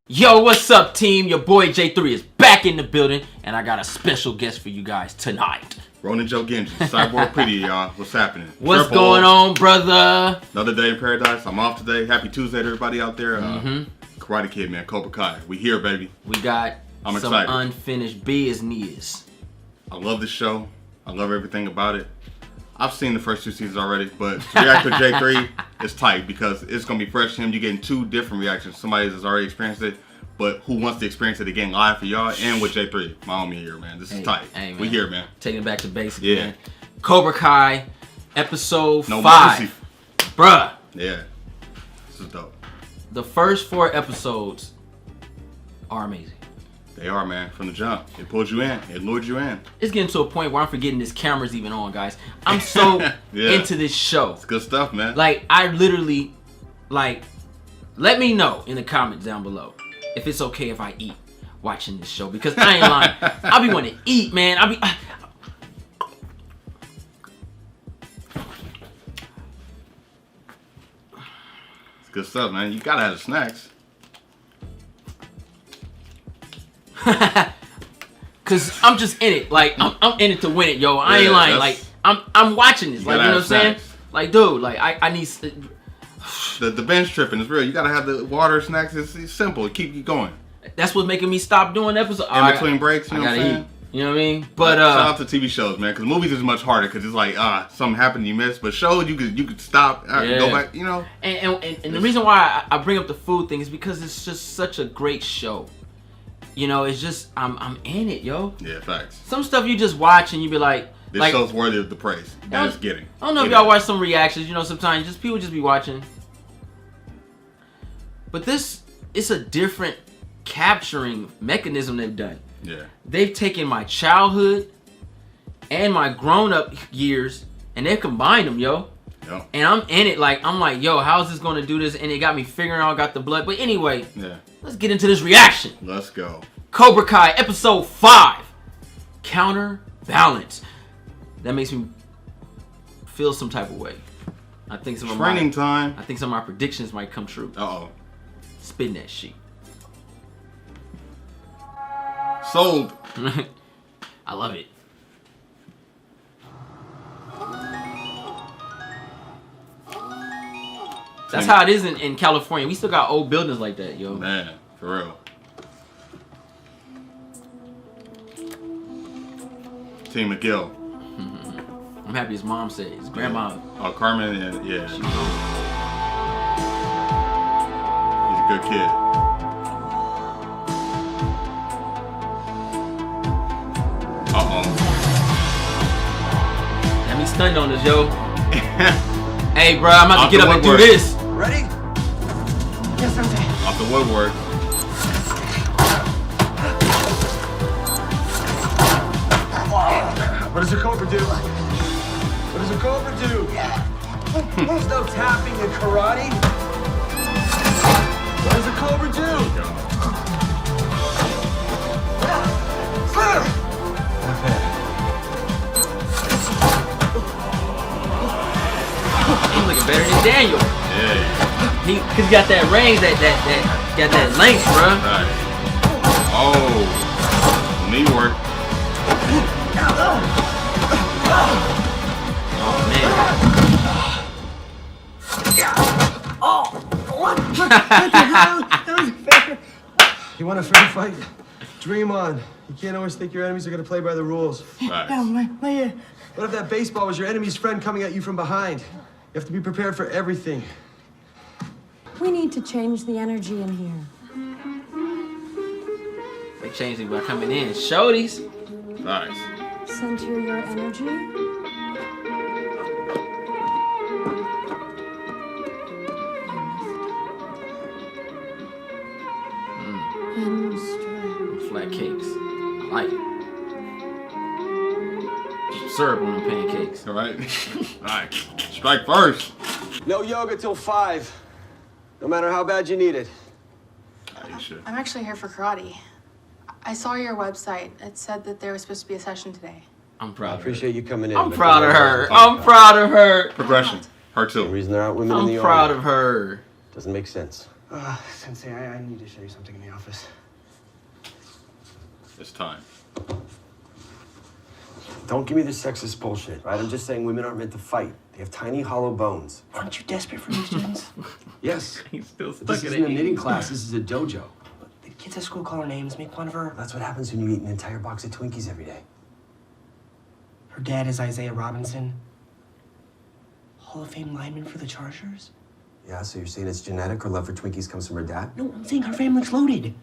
Yo, what's up, team? Your boy J3 is back in the building, and I got a special guest for you guys tonight. Ronan Joe Genji, Cyborg Pretty, y'all. What's happening? What's going on, brother? Another day in paradise. I'm off today. Happy Tuesday to everybody out there. Karate Kid, man. Cobra Kai. We here, baby. We got I'm some excited. unfinished business. I love this show. I love everything about it. I've seen the first two seasons already, but to react to J3 is tight because it's going to be fresh to him. You're getting two different reactions. Somebody that's already experienced it, but who wants to experience it again live for y'all and with J3. My homie here, man. This is tight. Hey, man. We here, man. Taking it back to basics, Yeah. man. Cobra Kai, episode No 5. mercy. Bruh. Yeah. This is dope. The first 4 episodes are amazing. They are, man. From the jump. It pulled you in. It lured you in. It's getting to a point where I'm forgetting this camera's even on, guys. I'm so Yeah. into this show. It's good stuff, man. Like, I literally, like, let me know in the comments down below if it's okay if I eat watching this show. Because I ain't lying. I be wanting to eat, man. It's good stuff, man. You gotta have the snacks. Cause I'm just in it. Like, I'm in it to win it, yo. I ain't Yeah, lying. Like, I'm watching this. You Like, you gotta know what I'm have saying? snacks. Like, dude, like, I need... The bench tripping is real. You gotta have the water, snacks. It's simple. Keep you going. That's what's making me stop doing episodes. In between breaks, you I know what I'm gotta saying? eat. You know what I mean? But shout out to TV shows, man, because movies is much harder because it's like something happened you missed, but shows you could stop, go back, you know. And the reason why I bring up the food thing is because it's just such a great show. You know, it's just I'm in it, yo. Yeah, facts. Some stuff you just watch and you be like, This show's worthy of the praise that it's getting. I don't know if y'all watch some reactions. You know, sometimes people just be watching. But this is a different capturing mechanism they've done. Yeah. They've taken my childhood and my grown-up years and they've combined them, yo. Yep. And I'm in it, like, I'm like, yo, how is this going to do this? And it got me figuring out, got the blood. But anyway, Yeah. let's get into this reaction. Let's go. Cobra Kai, episode 5. Counterbalance. That makes me feel some type of way. I think some Training time. I think some of my predictions might come true. Uh-oh. Spin that shit. Sold. I love it. That's how it is in California. We still got old buildings like that, yo. Man, for real. Team McGill. I'm happy his mom said it. His grandma. Oh, Carmen, and yeah. She He's a good kid. Got me stunned on this, yo. Hey, bro, I'm about to get up and do this. Ready? Yes, Sensei. Off the woodwork. What does a cobra do? What does a cobra do? There's no tapping in karate. What does a cobra do? He's looking better than Daniel. Yeah. Cause he got that range, that got that length, bro. Right. Oh. Knee work. Oh man. You want a fair fight? Dream on. You can't always think your enemies are gonna play by the rules. Right. What if that baseball was your enemy's friend coming at you from behind? You have to be prepared for everything. We need to change the energy in here. They changed it by coming in. Shorties. Nice. Center your energy. And straight. Flat cakes. I like it. Some syrup on them pancakes. All right. All right. Strike first. No yoga till 5. No matter how bad you need it. You should. I'm actually here for karate. I saw your website. It said that there was supposed to be a session today. I'm proud I of her. appreciate you coming in. I'm but proud of the her. I'm proud of her. Progression. Her The too. reason there aren't women in I'm the proud army of her. doesn't make sense. Sensei, I need to show you something in the office. It's time. Don't give me this sexist bullshit, right? I'm just saying women aren't meant to fight. They have tiny, hollow bones. Aren't you desperate for new students? Yes. He's still stuck This in isn't a it. knitting class. This is a dojo. The kids at school call her names, make fun of her. That's what happens when you eat an entire box of Twinkies every day. Her dad is Isaiah Robinson, Hall of Fame lineman for the Chargers. Yeah, so you're saying it's genetic or love for Twinkies comes from her dad? No, I'm saying her family's loaded.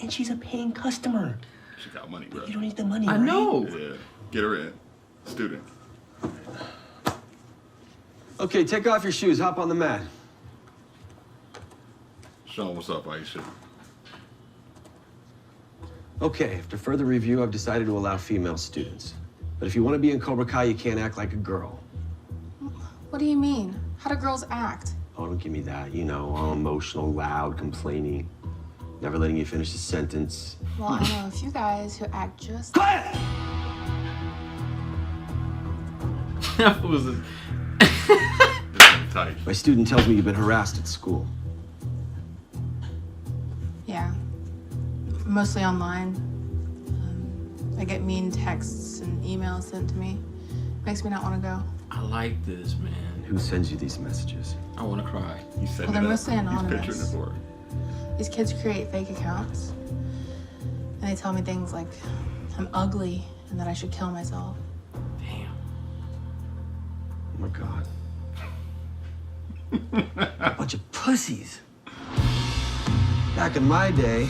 And she's a paying customer. She got money, bro. You don't need the money, I right? know. Yeah, get her in. Student. Okay, take off your shoes. Hop on the mat. Show 'em what's up, Aisha. Okay, after further review, I've decided to allow female students. But if you want to be in Cobra Kai, you can't act like a girl. What do you mean? How do girls act? Oh, don't give me that. You know, all emotional, loud, complaining. Never letting you finish a sentence. Well, I know a few guys who act just Quiet! That was a... It's tight. My student tells me you've been harassed at school. Yeah. Mostly online. I get mean texts and emails sent to me. Makes me not want to go. I like this, man. Who sends you these messages? I want to cry. He's setting Well, they're it up. mostly anonymous. He's picturing it for her. These kids create fake accounts. And they tell me things like I'm ugly and that I should kill myself. Damn. Oh my God. A bunch of pussies. Back in my day,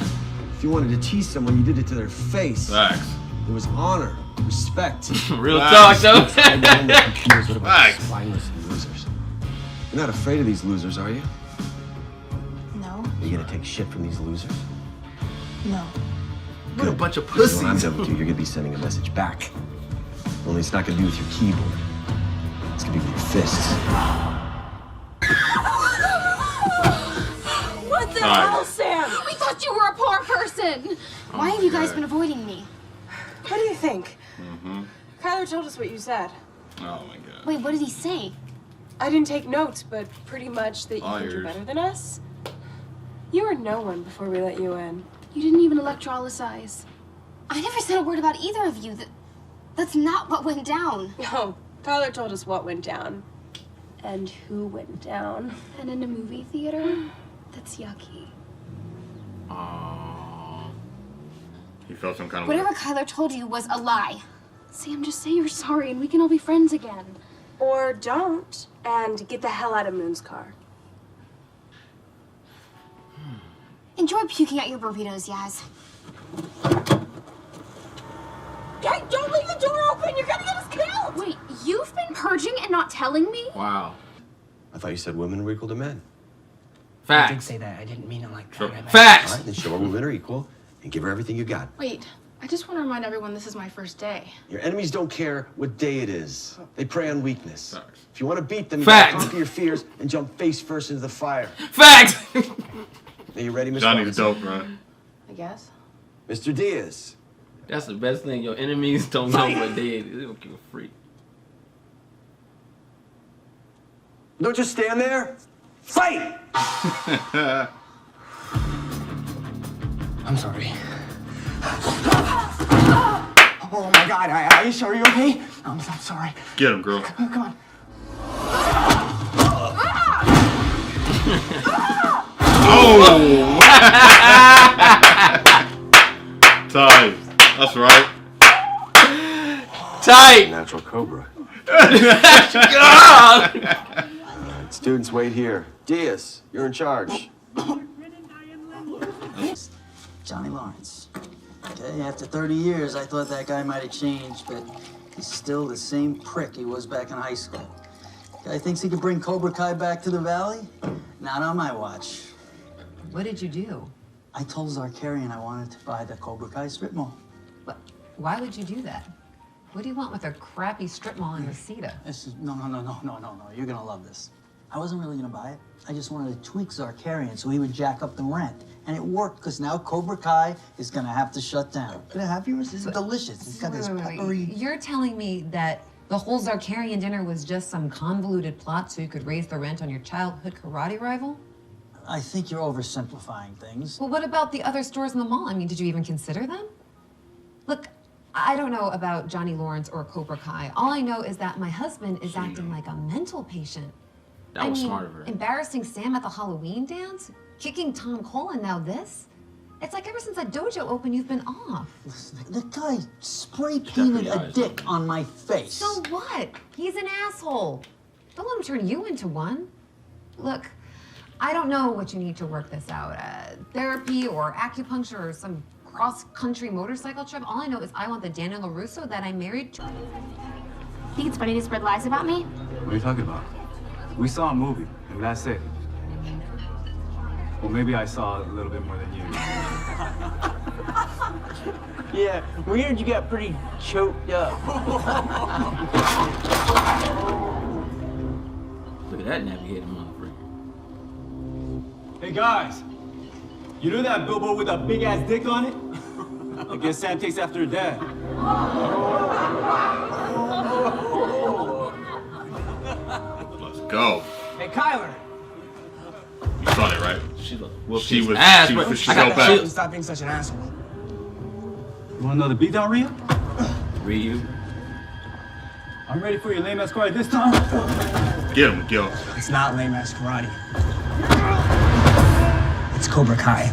if you wanted to tease someone, you did it to their face. Facts. There was honor, respect. Real talk, though. I behind the computers, what about Facts. these spineless losers? You're not afraid of these losers, are you? No? Are you gonna take shit from these losers? No. What a bunch of Because when I'm pussies. done with you, you're gonna be sending a message back. Only it's not gonna be with your keyboard. It's gonna be with your fists. What the Nice. hell, Sam? We thought you were a poor person. Why have you guys God. been avoiding me? What do you think? Mm-hmm. Kyler told us what you said. Oh my God. Wait, what did he say? I didn't take notes, but pretty much that you think you're Liars. better than us. You were no one before we let you in. You didn't even electrolyze. I never said a word about either of you. That's not what went down. No, Kyler told us what went down. And who went down. And in a movie theater? That's yucky. Aww. He felt some kind of Whatever way. Kyler told you was a lie. Sam, just say you're sorry and we can all be friends again. Or don't, and get the hell out of Moon's car. Enjoy puking out your burritos, Yaz. Hey, don't leave the door open! You're gonna get us killed! Wait, you've been purging and not telling me? Wow. I thought you said women were equal to men. Facts. I didn't say that. I didn't mean it like that. Sure. I meant- Facts. All right, then show her women are equal and give her everything you got. Wait, I just want to remind everyone this is my first day. Your enemies don't care what day it is. They prey on weakness. Facts. If you want to beat them, you Facts. gotta conquer your fears and jump face first into the fire. Facts. Are you ready, Mr. Johnny the Robinson? dope, bro. I guess. Mr. Diaz. That's the best thing. Your enemies don't know what they is. They don't give a freak. Don't just stand there. Fight! I'm sorry. Oh my God, Aisha, are you okay? I'm sorry. Get him, girl. Come on. Oh! Tight. That's right. Tight. Natural cobra. God. Students, wait here. Diaz, you're in charge. Johnny Lawrence. Okay, after 30 years, I thought that guy might have changed, but he's still the same prick he was back in high school. Guy thinks he could bring Cobra Kai back to the Valley? Not on my watch. What did you do? I told Zarkarian I wanted to buy the Cobra Kai strip mall. What? Why would you do that? What do you want with a crappy strip mall in Reseda? This is, no. You're gonna love this. I wasn't really gonna buy it. I just wanted to tweak Zarkarian so he would jack up the rent. And it worked, because now Cobra Kai is gonna have to shut down. Gonna have yours? This is delicious. It's got this Wait. peppery... You're telling me that the whole Zarkarian dinner was just some convoluted plot so you could raise the rent on your childhood karate rival? I think you're oversimplifying things. Well, what about the other stores in the mall? I mean, did you even consider them? Look, I don't know about Johnny Lawrence or Cobra Kai. All I know is that my husband is acting like a mental patient. That was smart of her. Embarrassing Sam at the Halloween dance, kicking Tom Cole, and now this? It's like ever since that dojo opened, you've been off. Listen, the guy spray painted a dick on my face. So what? He's an asshole. Don't let him turn you into one. Look, I don't know what you need to work this out. Therapy or acupuncture or some cross-country motorcycle trip. All I know is I want the Daniel LaRusso that I married to. Think it's funny to spread lies about me? What are you talking about? We saw a movie, and that's it. Well, maybe I saw a little bit more than you. Yeah, we heard you got pretty choked up. Look at that navigator motherfucker. Hey, guys. You know that billboard with a big-ass dick on it? I guess Sam takes after her dad. Let's go. Hey, Kyler. You saw that, right? She was She was ass, so bro. bad. Stop being such an asshole. You want another beatdown, Rhea? Ryu. I'm ready for your lame-ass karate this time. Get him, Gil. It's not lame ass karate. It's Cobra Kai.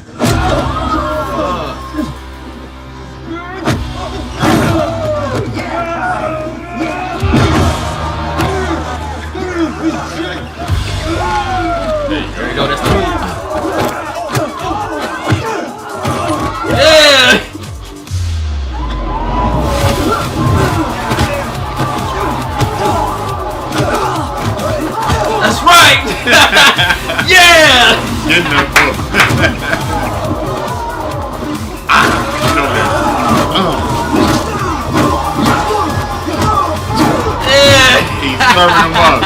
There you go, that's the move. Yeah! That's right! Yeah! Get in that book. You know that. Yeah! He's serving him up.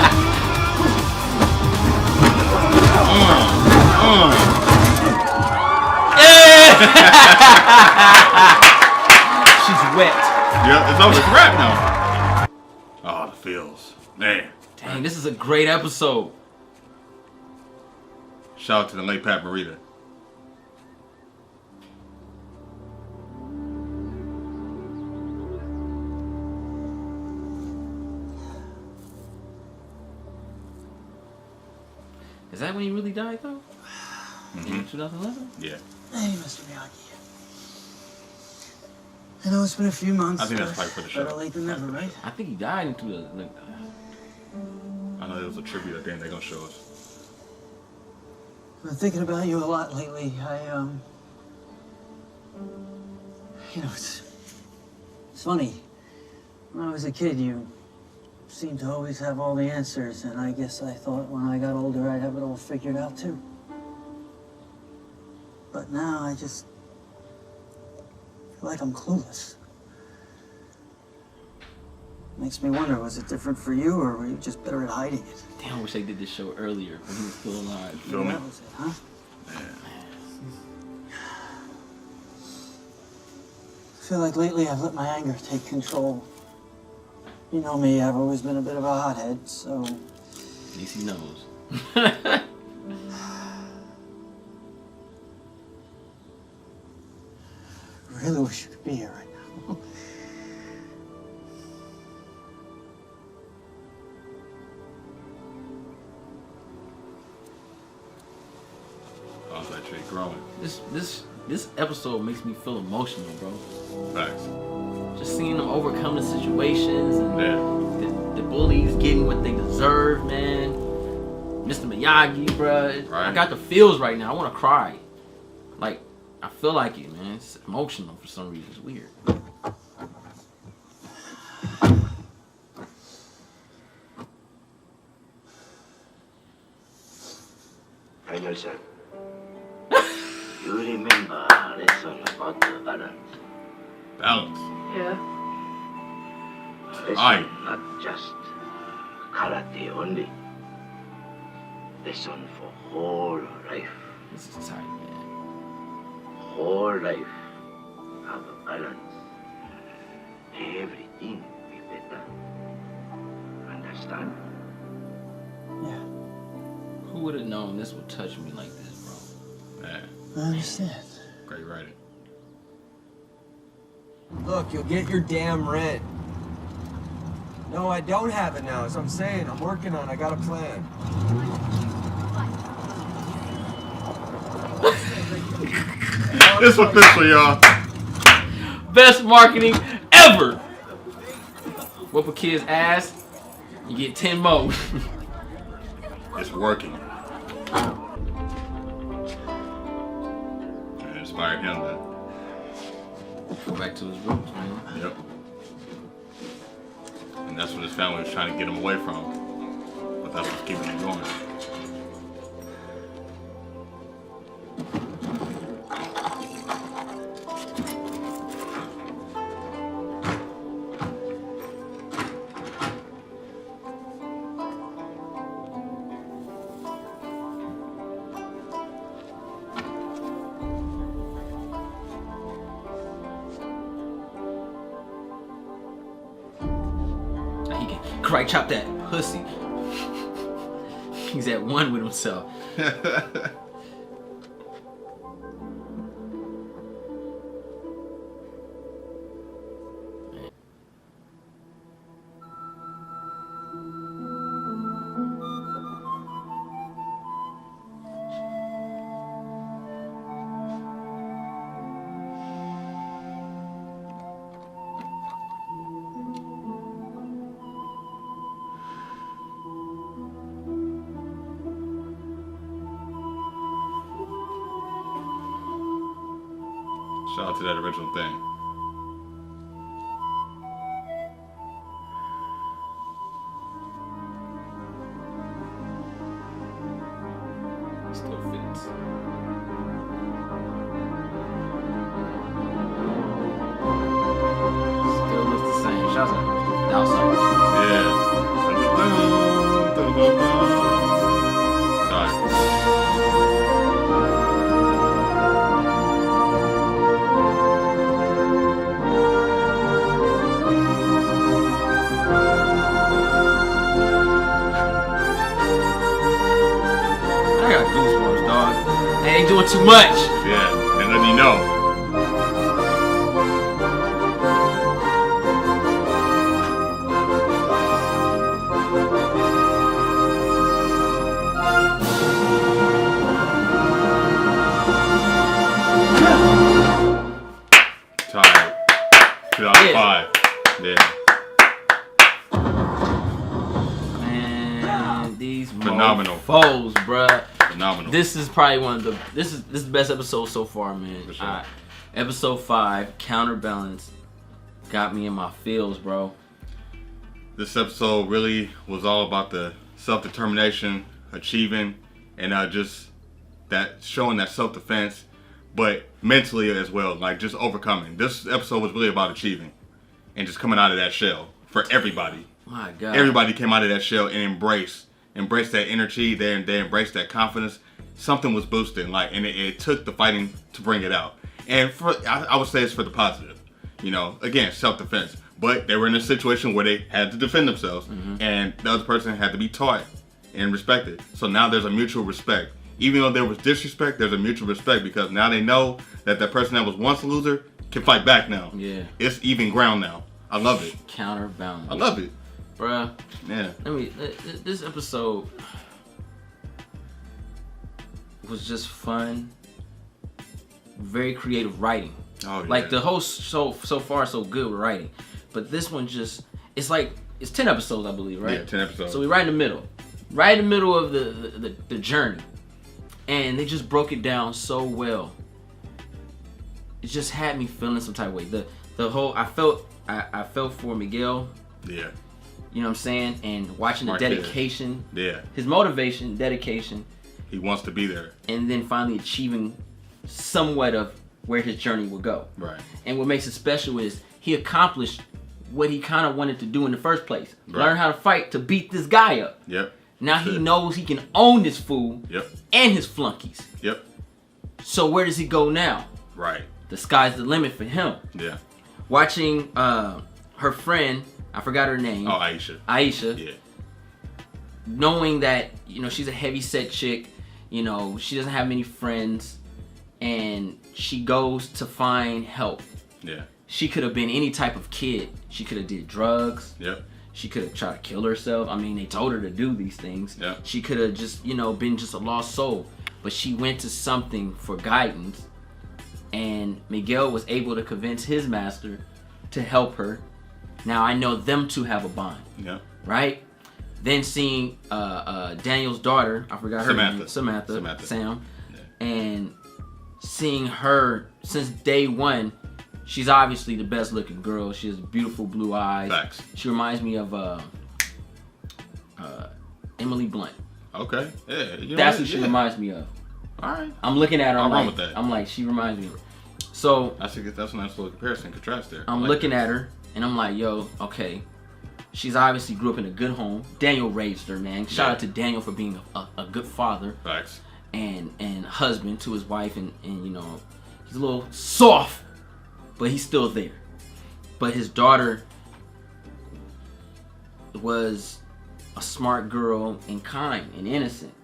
She's wet. Yeah, it's over. It's wrap now. Oh, the feels. Man. Dang, this is a great episode. Shout out to the late Pat Morita. Is that when he really died, though? In 2011? Yeah. Hey, Mr. Miyagi. I know it's been a few months. I think that's probably for the show. Better late than never, right? I think he died in 2011. I know there was a tribute at the end they're gonna show us. I've been thinking about you a lot lately. You know, it's funny. When I was a kid, you seemed to always have all the answers, and I guess I thought when I got older I'd have it all figured out too. But now I just feel like I'm clueless. Makes me wonder, was it different for you, or were you just better at hiding it? Damn, I wish they did this show earlier when he was still alive. Feel me? That was it, huh? I feel like lately I've let my anger take control. You know me, I've always been a bit of a hothead, so... At least he knows. I really wish you could be here right now. Oh, it's actually growing. This episode makes me feel emotional, bro. Facts. Just seeing them overcome the situations and Yeah. the bullies getting what they deserve, man. Mr. Miyagi, bro. Right. I got the feels right now. I want to cry. Like, I feel like it, man. It's emotional for some reason. It's weird. Daniel-san, you remember lesson about the balance? Balance. Yeah. Lesson Aye. not just karate only. Lesson for whole life. This is tight, man. Whole life have a balance. Everything be better. Understand? Yeah. Who would have known this would touch me like this, Man. I understand. Great writing. Look, you'll get your damn rent. No, I don't have it now. As I'm saying, I'm working on it. I got a plan. It's official, y'all. Best marketing ever. Whoop a kid's ass, you get 10 more. It's working. It inspired him to go back to his roots, man. Yep. And that's what his family was trying to get him away from. But that's what's keeping him going. Karate chop that pussy. He's at one with himself. Shout out to that original thing. Still fits. Still looks the same. Shout out to Dowside. Yeah. Sorry. Ain't doing too much. Yeah, and then you know. Tied. 2005. Yeah. Man, these phenomenal foes, bruh. Phenomenal. This is probably one of the this is the best episode so far, man. For sure. Episode 5, Counterbalance, got me in my feels, bro. This episode really was all about the self-determination, achieving, and just that showing that self-defense, but mentally as well, like just overcoming. This episode was really about achieving and just coming out of that shell for everybody. My God. Everybody came out of that shell and embraced that energy. They embraced that confidence. Something was boosting, like, and it took the fighting to bring it out. And I would say it's for the positive. You know, again, self-defense. But they were in a situation where they had to defend themselves, and the other person had to be taught and respected. So now there's a mutual respect. Even though there was disrespect, there's a mutual respect because now they know that the person that was once a loser can fight back now. Yeah. It's even ground now. I love it. Counterbalance. I love it. Bruh. Yeah. This episode was just fun. Very creative writing. Oh, yeah. Like the whole so far so good with writing. But this one just, it's 10 episodes, I believe, right? Yeah, 10 episodes. So we're right in the middle. Right in the middle of the journey. And they just broke it down so well. It just had me feeling some type of way. The whole, I felt for Miguel. Yeah. You know what I'm saying? And watching the dedication. Yeah. His motivation, dedication. He wants to be there. And then finally achieving somewhat of where his journey will go. Right. And what makes it special is he accomplished what he kind of wanted to do in the first place. Right. Learn how to fight to beat this guy up. Yep. Now he knows he can own this fool. Yep. And his flunkies. Yep. So where does he go now? Right. The sky's the limit for him. Yeah. Watching her friend, I forgot her name. Oh, Aisha. Aisha. Yeah. Knowing that, you know, she's a heavy set chick, you know, she doesn't have many friends, and she goes to find help. Yeah. She could have been any type of kid. She could have did drugs. Yep. She could have tried to kill herself. I mean, they told her to do these things. Yep. She could have just, been just a lost soul. But she went to something for guidance. And Miguel was able to convince his master to help her. Now, I know them two have a bond. Yep. Right? Then seeing Daniel's daughter, I forgot her name. Samantha. Sam. Yeah. And seeing her since day one, she's obviously the best looking girl. She has beautiful blue eyes. Facts. She reminds me of Emily Blunt. Okay. Yeah. That's what she reminds me of. Alright. I'm looking at her. I'm wrong with that. I'm like, she reminds me of her. So that's a nice little comparison, contrast there. I'm looking at her and I'm like, yo, okay. She's obviously grew up in a good home. Daniel raised her, man. Shout out to Daniel for being a good father. Facts. And husband to his wife, and he's a little soft, but he's still there. But his daughter was a smart girl and kind and innocent.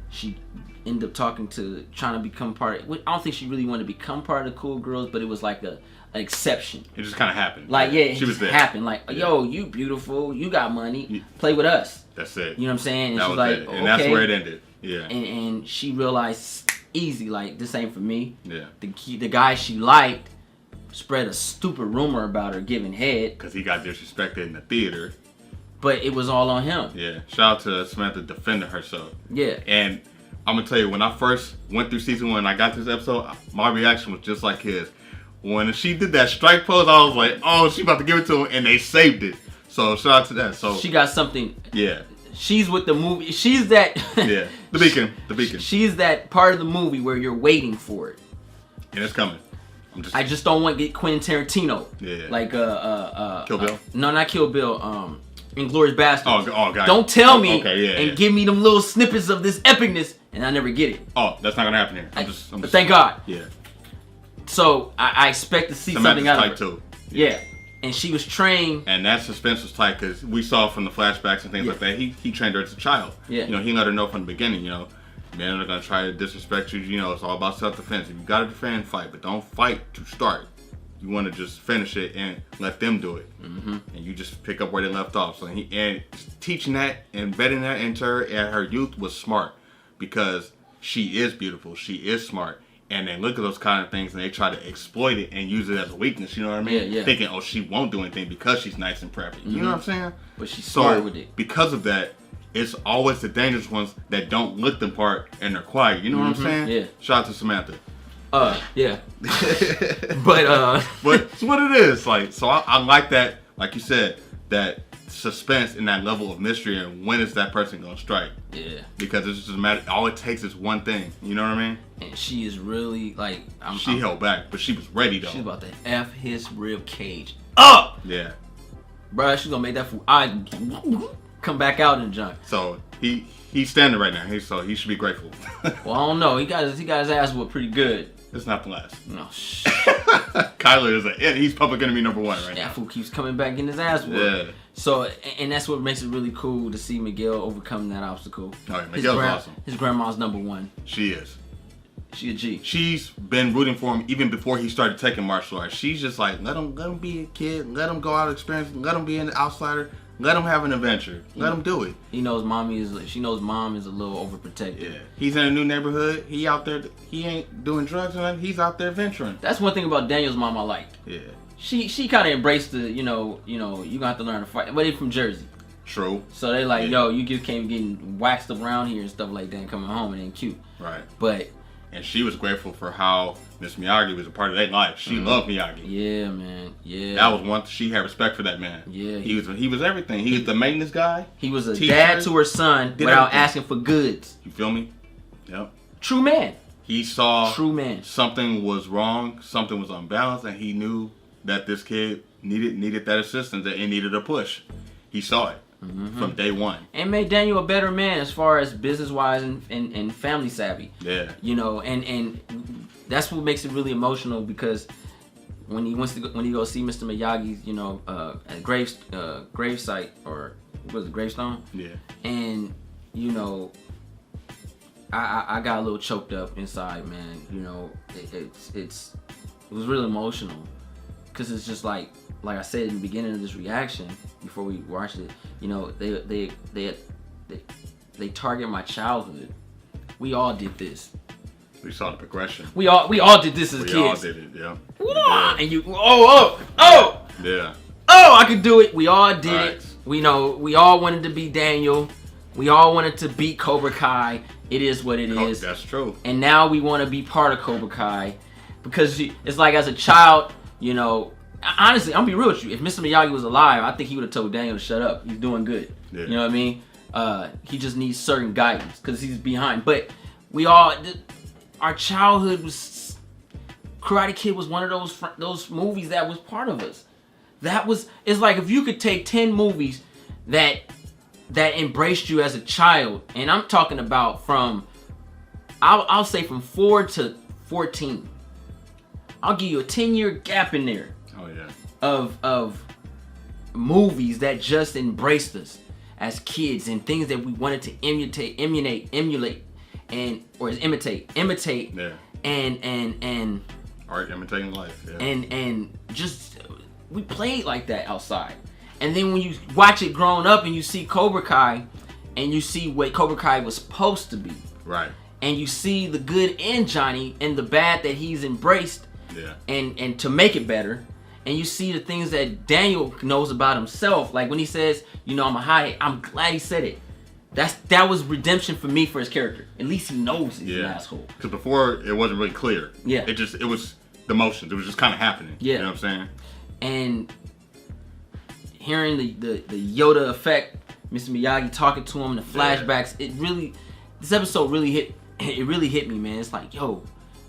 She ended up trying to become part of, I don't think she really wanted to become part of the cool girls, but it was like an exception. It just kind of happened. Like, yeah, she was there. Happened. Like, yo, you beautiful, you got money, play with us. That's it. You know what I'm saying? And that she's was like, it. okay. And that's where it ended. Yeah. And she realized easy, like, this ain't for me. Yeah. The guy she liked spread a stupid rumor about her giving head. Because he got disrespected in the theater. But it was all on him. Yeah. Shout out to Samantha defending herself. Yeah. And I'm going to tell you, when I first went through season 1 and I got this episode, my reaction was just like his. When she did that strike pose, I was like, oh, she about to give it to him, and they saved it. So shout out to that. So she got something. Yeah. She's with the movie. She's that. Yeah. The beacon. She's that part of the movie where you're waiting for it. And it's coming. I just don't want to get Quentin Tarantino. Yeah. Like Kill Bill? No, not Kill Bill. Inglourious Basterds. Oh, God. Don't tell me and give me them little snippets of this epicness, and I never get it. Oh, that's not gonna happen here. I'm just thank God. Yeah. So I expect to see something out of her. Too. Yeah. And she was trained. And that suspense was tight because we saw from the flashbacks and things like that. He trained her as a child. Yeah. He let her know from the beginning. Men are gonna try to disrespect you. It's all about self-defense. If you gotta defend, fight, but don't fight to start. You want to just finish it and let them do it, and you just pick up where they left off. So teaching that and vetting that into her at her youth was smart because she is beautiful, she is smart, and they look at those kind of things and they try to exploit it and use it as a weakness. You know what I mean? Yeah. Thinking, oh, she won't do anything because she's nice and preppy. You know what I'm saying? But she's smart with it. Because of that, it's always the dangerous ones that don't look the part and they're quiet. You know what I'm saying? Yeah. Shout out to Samantha. Yeah. but it's what it is. Like, so I like that, like you said, that suspense and that level of mystery and when is that person gonna strike. Yeah. Because it's just a matter, all it takes is one thing. You know what I mean? And she is really like she held back, but she was ready though. She's about to F his rib cage up. Yeah. Bruh, she's gonna make that fool I come back out in the junk. So he's standing right now. So he should be grateful. Well, I don't know. He got his ass whooped pretty good. It's not the last. No. Kyler is he's public enemy number 1 right now. That fool keeps coming back in his ass whooped. Yeah. So, and that's what makes it really cool to see Miguel overcome that obstacle. Oh, yeah, Miguel's awesome. His grandma's number 1. She is. She a G. She's been rooting for him even before he started taking martial arts. She's just like, let him be a kid, let him go out experience, let him be an outsider, let him have an adventure, let him do it. She knows mom is a little overprotected. Yeah. He's in a new neighborhood. He out there. He ain't doing drugs or nothing. He's out there venturing. That's one thing about Daniel's mom I like. Yeah. She kind of embraced the, you gonna have to learn to fight. But they're from Jersey. True. So they like, yo, you just came getting waxed around here and stuff like that and coming home and ain't cute. Right. But. And she was grateful for how Miss Miyagi was a part of their life. She loved Miyagi. Yeah, man. Yeah. That was one. She had respect for that man. Yeah. He was everything. He was the maintenance guy. He was a teacher, dad to her son without asking for goods. You feel me? Yep. True man. He saw true man. Something was wrong. Something was unbalanced, and he knew that this kid needed that assistance. That he needed a push. He saw it. From day one. And made Daniel a better man as far as business-wise and family savvy. Yeah. And that's what makes it really emotional because when he goes see Mr. Miyagi's, gravesite or what was it, gravestone? Yeah. And, I got a little choked up inside, man. You know, it was really emotional because it's just like I said in the beginning of this reaction before we watched it. You know, they target my childhood. We all did this. We saw the progression. We all did this as kids. We all did it, yeah. And you, Yeah. I could do it. We all did Right. it. We all wanted to be Daniel. We all wanted to beat Cobra Kai. It is what it is. That's true. And now we want to be part of Cobra Kai because it's like as a child, you know. Honestly, I'm gonna be real with you. If Mr. Miyagi was alive, I think he would have told Daniel to shut up. He's doing good. Yeah. You know what I mean? He just needs certain guidance because he's behind. But we all, our childhood was Karate Kid was one of those movies that was part of us. It's like if you could take 10 movies that embraced you as a child, and I'm talking about from, I'll say from 4 to 14. I'll give you a 10-year gap in there. Oh yeah. Of movies that just embraced us as kids and things that we wanted to imitate, Yeah. and Art imitating life. Yeah. and just we played like that outside. And then when you watch it growing up and you see Cobra Kai and you see what Cobra Kai was supposed to be. Right. And you see the good in Johnny and the bad that he's embraced. Yeah. And to make it better. And you see the things that Daniel knows about himself. Like when he says, you know, I'm glad he said it. That was redemption for me for his character. At least he knows he's an asshole. Because before it wasn't really clear. Yeah. It was the motions. It was just kind of happening. Yeah. You know what I'm saying? And hearing the Yoda effect, Mr. Miyagi talking to him, the flashbacks, this episode really hit me, man. It's like, yo,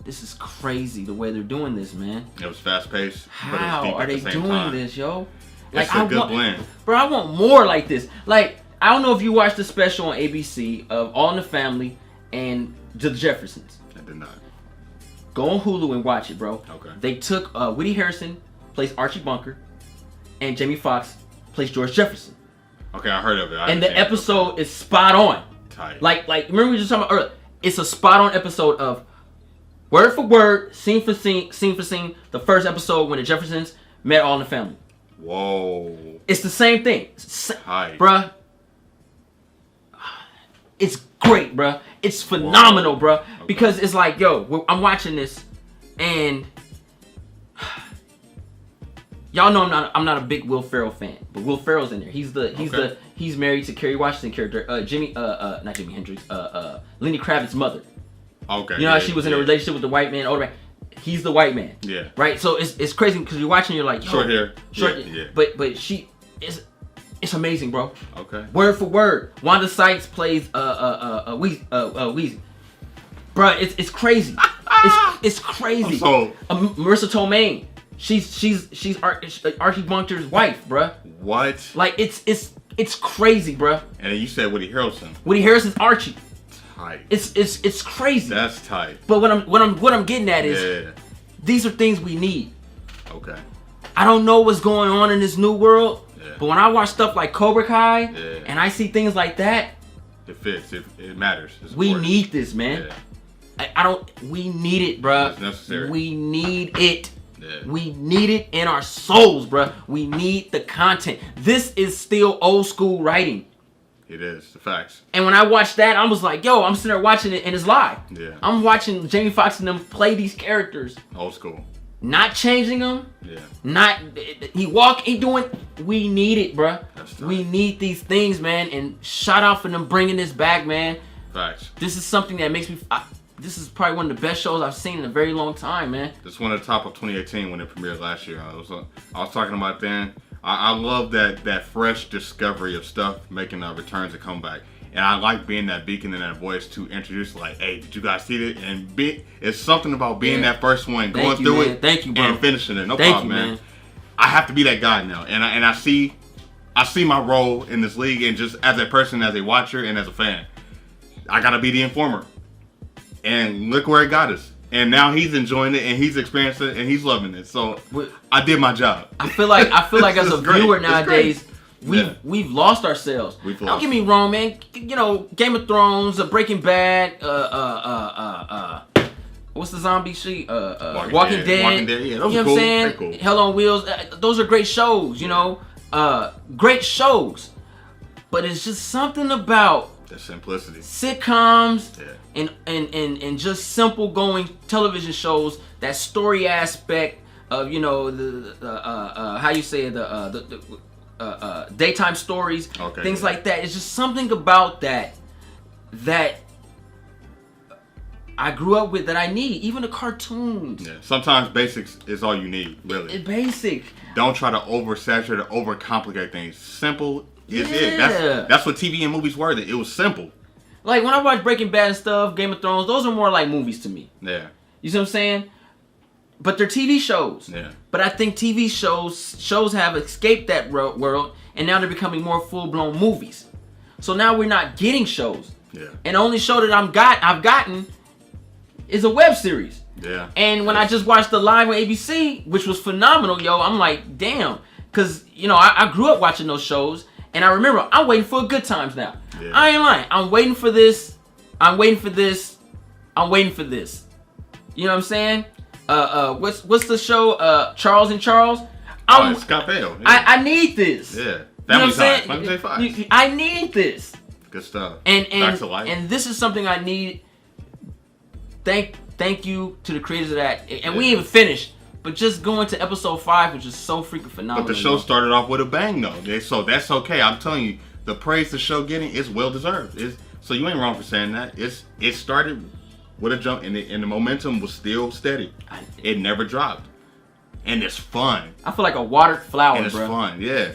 this is crazy the way they're doing this, man. It was fast paced. How are they doing this, yo? It's a good blend. Bro, I want more like this. Like, I don't know if you watched the special on ABC of All in the Family and The Jeffersons. I did not. Go on Hulu and watch it, bro. Okay. They took Woody Harrelson plays Archie Bunker, and Jamie Foxx plays George Jefferson. Okay, I heard of it. And the episode is spot on. Tight. Like remember we were just talking about earlier. It's a spot on episode of word for word, scene for scene, the first episode when the Jeffersons met All in the Family. Whoa. It's the same thing. Tight. Bruh. It's great, bruh. It's phenomenal, bruh. Okay. Because it's like, yo, I'm watching this and y'all know I'm not a big Will Ferrell fan, but Will Ferrell's in there. He's married to Kerry Washington character, not Jimi Hendrix, Lenny Kravitz's mother. Okay. You know how she was in a relationship with the white man, older man. He's the white man. Yeah. Right. So it's crazy because you're watching, you're like, yo, short hair. Yeah. But she is. It's amazing, bro. Okay. Word for word. Wanda Sykes plays Weezy. Bro, it's crazy. it's crazy. Marissa Tomei. She's Archie Bunker's wife, bruh. What? Like it's crazy, bruh. And then you said Woody Harrelson. Woody Harrelson's Archie. Tight. It's crazy. That's tight. But what I'm getting at is these are things we need. Okay. I don't know what's going on in this new world, but when I watch stuff like Cobra Kai and I see things like that, it fits. It matters. We need this, man. We need it, bruh. It's necessary. We need it. Yeah. We need it in our souls, bruh. We need the content. This is still old school writing. It is. The facts. And when I watched that, I was like, yo, I'm sitting there watching it and it's live. Yeah. I'm watching Jamie Foxx and them play these characters. Old school. Not changing them. Yeah. He doing. We need it, bruh. We need these things, man. And shout out for them bringing this back, man. Facts. This is something that makes me. This is probably one of the best shows I've seen in a very long time, man. This is one of the top of 2018 when it premiered last year. I was talking about then. I love that fresh discovery of stuff making returns and comeback. And I like being that beacon and that voice to introduce, like, hey, did you guys see it? And it's something about being that first one, going through it, thank you, bro, and finishing it. No problem, man. I have to be that guy now, and I see my role in this league, and just as a person, as a watcher, and as a fan, I gotta be the informer. And look where it got us. And now he's enjoying it, and he's experienced it, and he's loving it. So I did my job. I feel like as a viewer nowadays, we've lost ourselves. Don't get me wrong, man. You know, Game of Thrones, Breaking Bad, what's the zombie shit? Walking Dead. Walking Dead, yeah, You know those what are I'm cool. saying? They're cool. Hell on Wheels. Those are great shows, you know. Great shows. But it's just something about the simplicity. Sitcoms and just simple going television shows, that story aspect of, you know, the how you say it, the daytime stories, things like that. It's just something about that I grew up with that I need. Even the cartoons. Yeah. Sometimes basics is all you need, really. It's basic. Don't try to oversaturate or overcomplicate things. Simple is it. That's what TV and movies were. It was simple. Like when I watch Breaking Bad and stuff, Game of Thrones, those are more like movies to me. Yeah. You see what I'm saying? But they're TV shows. Yeah. But I think TV shows have escaped that world, and now they're becoming more full-blown movies. So now we're not getting shows. Yeah. And the only show that I've gotten is a web series. Yeah. And when I just watched the live on ABC, which was phenomenal, yo, I'm like, damn. Because, you know, I grew up watching those shows, and I remember I'm waiting for good times now. Yeah. I ain't lying. I'm waiting for this. I'm waiting for this. I'm waiting for this. You know what I'm saying? What's the show? Charles and Charles? Scott Bale. Yeah. I need this. Yeah. You know what I'm saying? Michael J. Fox. I need this. Good stuff. And this is something I need. Thank you to the creators of that. And we ain't even finished. But just going to episode 5, which is so freaking phenomenal. But the show started off with a bang, though. So that's okay. I'm telling you, the praise the show getting is well deserved. So you ain't wrong for saying that. It started with a jump, and the momentum was still steady. It never dropped, and it's fun. I feel like a watered flower, and it's fun. Yeah.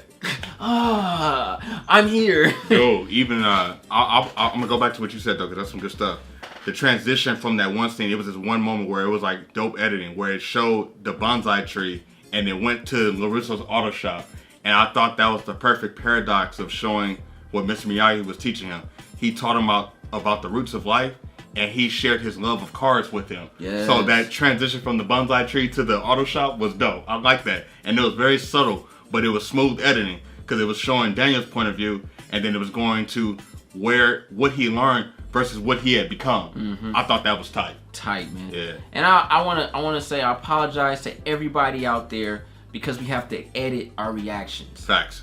I'm here. Yo, even I'm gonna go back to what you said though, because that's some good stuff. The transition from that one scene, it was this one moment where it was like dope editing, where it showed the bonsai tree and it went to Larissa's auto shop. And I thought that was the perfect paradox of showing what Mr. Miyagi was teaching him. He taught him about the roots of life, and he shared his love of cars with him. Yes. So that transition from the bonsai tree to the auto shop was dope. I like that. And it was very subtle, but it was smooth editing because it was showing Daniel's point of view, and then it was going to what he learned versus what he had become. Mm-hmm. I thought that was tight. Tight, man. Yeah. And I wanna say I apologize to everybody out there because we have to edit our reactions. Facts.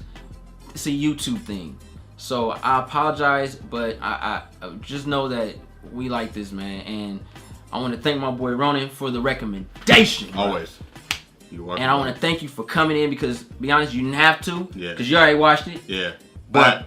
It's a YouTube thing. So I apologize, but I just know that we like this, man. And I want to thank my boy Ronan for the recommendation. Bro. Always. You are. And I want to thank you for coming in because, to be honest, you didn't have to. Yeah. Because you already watched it. Yeah. But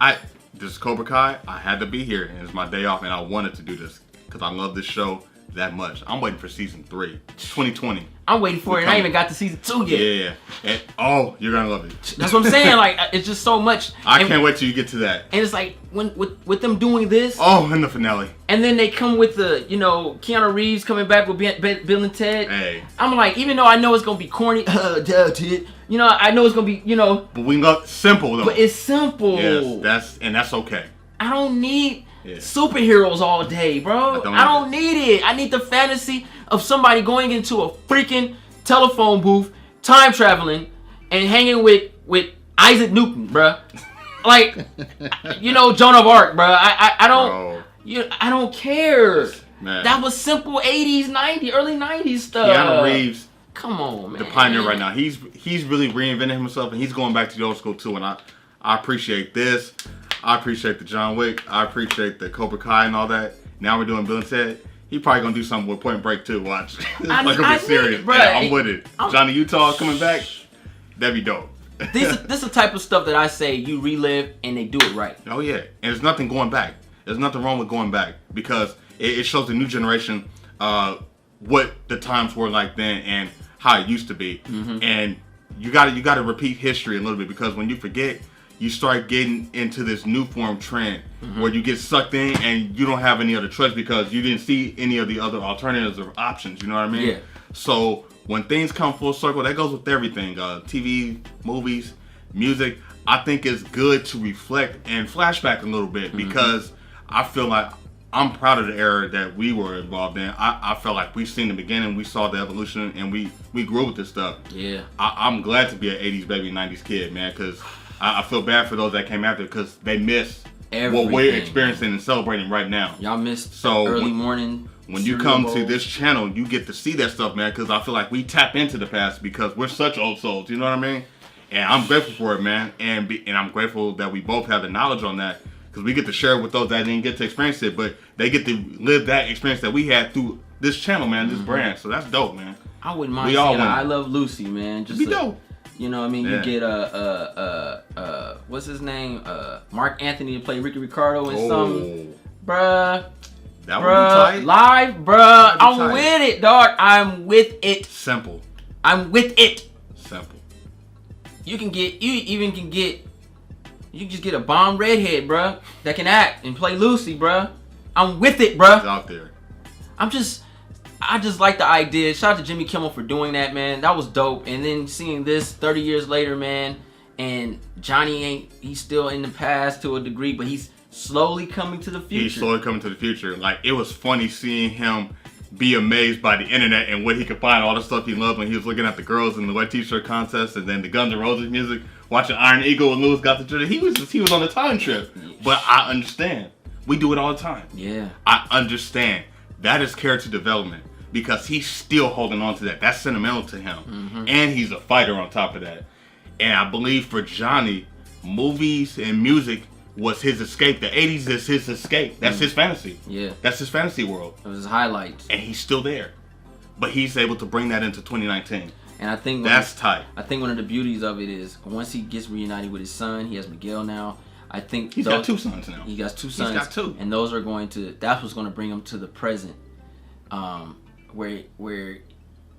this is Cobra Kai. I had to be here, and it's my day off, and I wanted to do this because I love this show that much. I'm waiting for season 3, 2020. I'm waiting for it, and I ain't even got to season 2 yet. Yeah. And, you're gonna love it. That's what I'm saying. Like, it's just so much. I can't wait till you get to that. And it's like when with them doing this. Oh, in the finale. And then they come with the, Keanu Reeves coming back with Bill and Ted. Hey. I'm like, even though I know it's gonna be corny, Ted. I know it's gonna be, But we can go simple though. But it's simple. Yes, that's okay. I don't need superheroes all day, bro. I don't need it. I need the fantasy of somebody going into a freaking telephone booth, time traveling, and hanging with Isaac Newton, bro. Like, Joan of Arc, bro. I don't. I don't care. Man. That was simple 80s, 90s, early 90s stuff. Keanu Reeves. Come on, man. The pioneer right now. He's really reinventing himself, and he's going back to the old school too. And I appreciate this. I appreciate the John Wick. I appreciate the Cobra Kai and all that. Now we're doing Bill and Ted. He probably gonna do something with Point Break too. Watch. It's like gonna be serious. I'm with it. Johnny Utah coming back. That'd be dope. This is the type of stuff that I say you relive and they do it right. Oh yeah, and there's nothing going back. There's nothing wrong with going back because it shows the new generation what the times were like then and how it used to be. Mm-hmm. And you gotta repeat history a little bit because when you forget, you start getting into this new form trend where you get sucked in and you don't have any other choice because you didn't see any of the other alternatives or options. You know what I mean? Yeah. So when things come full circle, that goes with everything. TV, movies, music. I think it's good to reflect and flashback a little bit because I feel like I'm proud of the era that we were involved in. I felt like we've seen the beginning, we saw the evolution, and we grew with this stuff. Yeah. I'm glad to be an 80s baby, 90s kid, man, because I feel bad for those that came after because they missed Everything. what we're experiencing and celebrating right now. Y'all missed So early morning. When you come to this channel, you get to see that stuff, man, because I feel like we tap into the past because we're such old souls, you know what I mean? And I'm grateful for it, man. And I'm grateful that we both have the knowledge on that because we get to share it with those that didn't get to experience it, but they get to live that experience that we had through this channel, man, this brand. So that's dope, man. I wouldn't mind seeing I Love Lucy, man. Just be dope. You know what I mean? You get what's his name? Mark Anthony to play Ricky Ricardo and some bruh. That would be tight. Live, bruh. I'm with it, dog. I'm with it. Simple. I'm with it. Simple. You can just get a bomb redhead, bruh, that can act and play Lucy, bruh. I'm with it, bruh. It's out there. I just like the idea. Shout out to Jimmy Kimmel for doing that, man. That was dope. And then seeing this 30 years later, man, and Johnny he's still in the past to a degree, but he's slowly coming to the future. He's slowly coming to the future. Like, it was funny seeing him be amazed by the internet and what he could find, all the stuff he loved when he was looking at the girls in the wet t-shirt contest and then the Guns N' Roses music, watching Iron Eagle when Lewis got the trip. He was on a time trip. But I understand. We do it all the time. Yeah. I understand. That is character development because he's still holding on to that. That's sentimental to him. Mm-hmm. And he's a fighter on top of that. And I believe for Johnny, movies and music was his escape. The 80s is his escape. That's his fantasy. Yeah. That's his fantasy world. It was his highlights. And he's still there. But he's able to bring that into 2019. And I think that's tight. I think one of the beauties of it is once he gets reunited with his son, he has Miguel now. I think he's got two sons now. He got two sons. He's got two. And those are that's what's going to bring him to the present. Where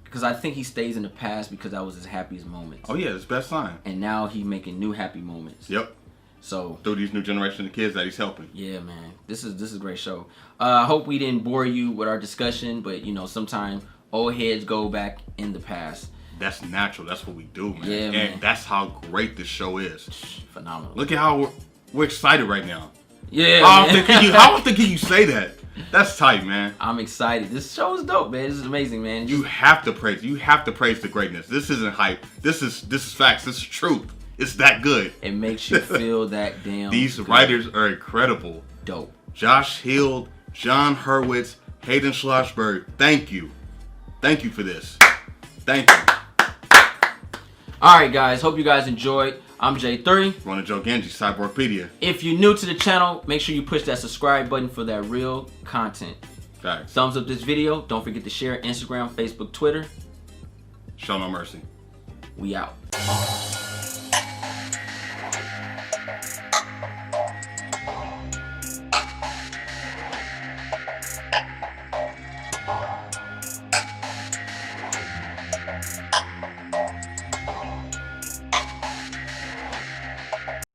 because I think he stays in the past because that was his happiest moments. Oh yeah, his best time. And now he's making new happy moments. Yep. So through these new generation of kids that he's helping. Yeah, man. This is a great show. I hope we didn't bore you with our discussion, but you know, sometimes old heads go back in the past. That's natural. That's what we do, man. Yeah, and man. that's how great this show is. Phenomenal. Look at how we're excited right now. Yeah. How often can you say that? That's tight, man. I'm excited. This show is dope, man. This is amazing, man. You have to praise. You have to praise the greatness. This isn't hype. This is facts. This is truth. It's that good. It makes you feel that damn These good. writers are incredible. Dope. Josh Hill, John Hurwitz, Hayden Schlossberg. Thank you. Thank you for this. Thank you. Alright guys, hope you guys enjoyed. I'm J3. Rona Joe Genji, Cyborgpedia. If you're new to the channel, make sure you push that subscribe button for that real content. Facts. Thumbs up this video. Don't forget to share Instagram, Facebook, Twitter. Show no mercy. We out.